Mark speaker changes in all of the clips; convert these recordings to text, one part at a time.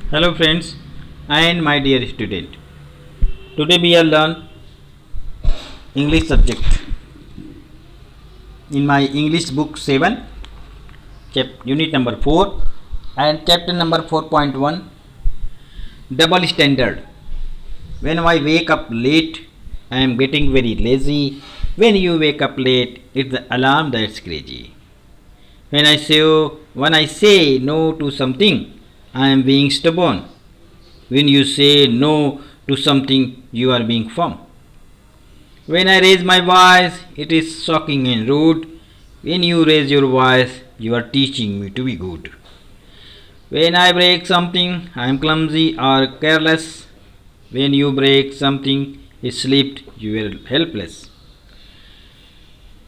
Speaker 1: Hello friends and my dear student. Today we will learn English subject in my English book 7, unit number 4 and chapter number 4.1, double standard. When I wake up late, I am getting very lazy. When you wake up late, it's the alarm that's crazy. When I say no to something, I am being stubborn. When you say no to something, you are being firm. When I raise my voice, it is shocking and rude. When you raise your voice, you are teaching me to be good. When I break something, I am clumsy or careless. When you break something, you slipped, you are helpless.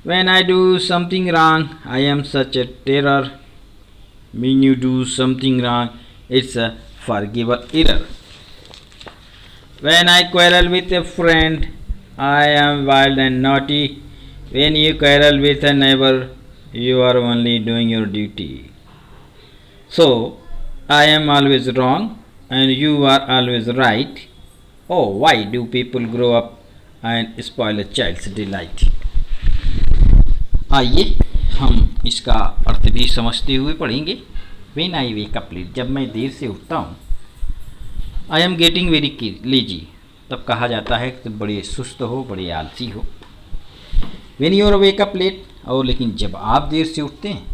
Speaker 1: When I do something wrong, I am such a terror. When you do something wrong, it's a forgivable error. When I quarrel with a friend, I am wild and naughty. When you quarrel with a neighbor, you are only doing your duty. So, I am always wrong and you are always right. Oh, why do people grow up and spoil a child's delight? आइए हम इसका अर्थ भी समझते हुए पढ़ेंगे. When I wake up late, जब मैं देर से उठता हूँ. I am getting very lazy, तब कहा जाता है कि बड़े सुस्त हो, बड़े आलसी हो. When you wake up late, और लेकिन जब आप देर से उठते हैं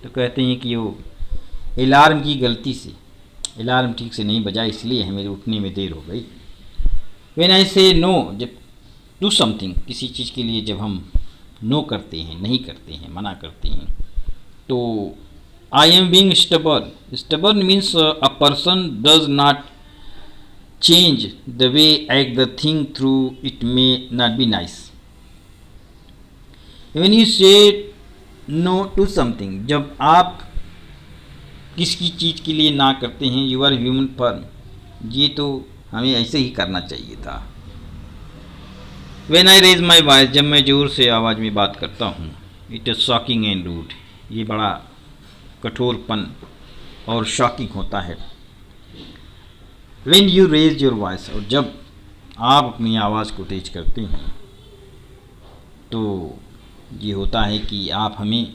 Speaker 1: तो कहते हैं कि वो अलार्म की गलती से अलार्म ठीक से नहीं बजा, इसलिए हमें उठने में देर हो गई. When I say no, जब do something, किसी चीज़ के लिए जब हम नो करते हैं, नहीं करते हैं, मना करते हैं, तो I am being stubborn. Stubborn means a person does not change the way act the thing through. It may not be nice. When you say no to something, जब आप किसी चीज़ के लिए ना करते हैं, you are human firm. ये तो हमें ऐसे ही करना चाहिए था. When I raise my voice, जब मैं ज़ोर से आवाज़ में बात करता हूँ, it is shocking and rude. ये बड़ा कठोरपन और शॉकिंग होता है. When you raise your voice, और जब आप अपनी आवाज़ को तेज करते हैं, तो ये होता है कि आप हमें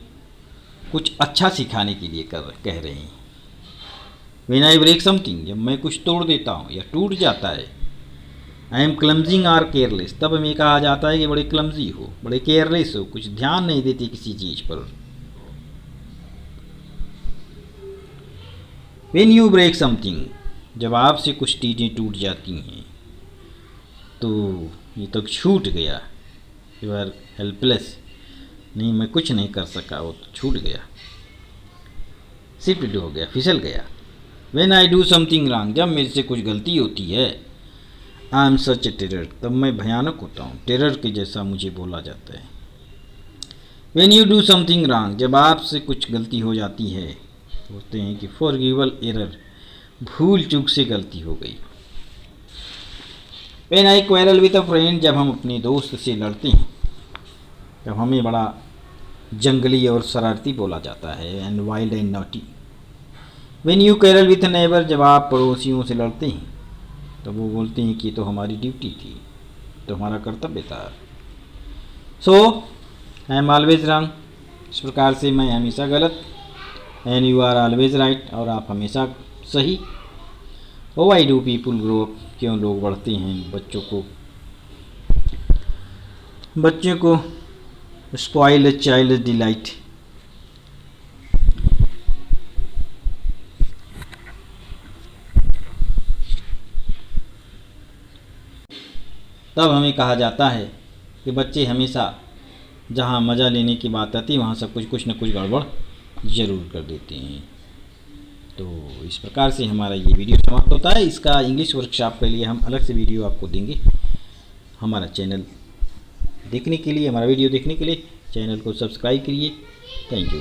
Speaker 1: कुछ अच्छा सिखाने के लिए कह रहे हैं. When I break something, जब मैं कुछ तोड़ देता हूँ या टूट जाता है, I am clumsy or careless, तब हमें कहा जाता है कि बड़े क्लमजी हो, बड़े केयरलेस हो, कुछ ध्यान नहीं देते किसी चीज़ पर. When you break something, जब आपसे कुछ चीज़ें टूट जाती हैं, तो ये तो छूट गया. You are helpless, नहीं मैं कुछ नहीं कर सका, वो तो छूट गया, स्लिप्ड हो गया, फिसल गया. When I do something wrong, जब मेरे से कुछ गलती होती है, I am such a terror, तब मैं भयानक होता हूँ, टेरर के जैसा मुझे बोला जाता है. When you do something wrong, जब आपसे कुछ गलती हो जाती है, बोलते हैं कि forgivable error, भूल चूक से गलती हो गई. When I quarrel with a friend, जब हम अपने दोस्त से लड़ते हैं, जब हमें बड़ा जंगली और शरारती बोला जाता है, and wild and naughty. When you quarrel with a neighbor, जब आप पड़ोसियों से लड़ते हैं, तो वो बोलते हैं कि तो हमारी ड्यूटी थी, तो हमारा कर्तव्य था. So I am always wrong, इस प्रकार से मैं हमेशा गलत, and you are always right, और आप हमेशा सही. Oh why do people grow up, क्यों लोग बढ़ते हैं, बच्चों को स्पॉइल अ चाइल्ड डिलाइट. तब हमें कहा जाता है कि बच्चे हमेशा जहाँ मज़ा लेने की बात आती है, वहाँ सब कुछ न कुछ गड़बड़ ज़रूर कर देते हैं. तो इस प्रकार से हमारा ये वीडियो समाप्त होता है. इसका इंग्लिश वर्कशॉप के लिए हम अलग से वीडियो आपको देंगे. हमारा चैनल देखने के लिए, हमारा वीडियो देखने के लिए चैनल को सब्सक्राइब करिए. Thank you.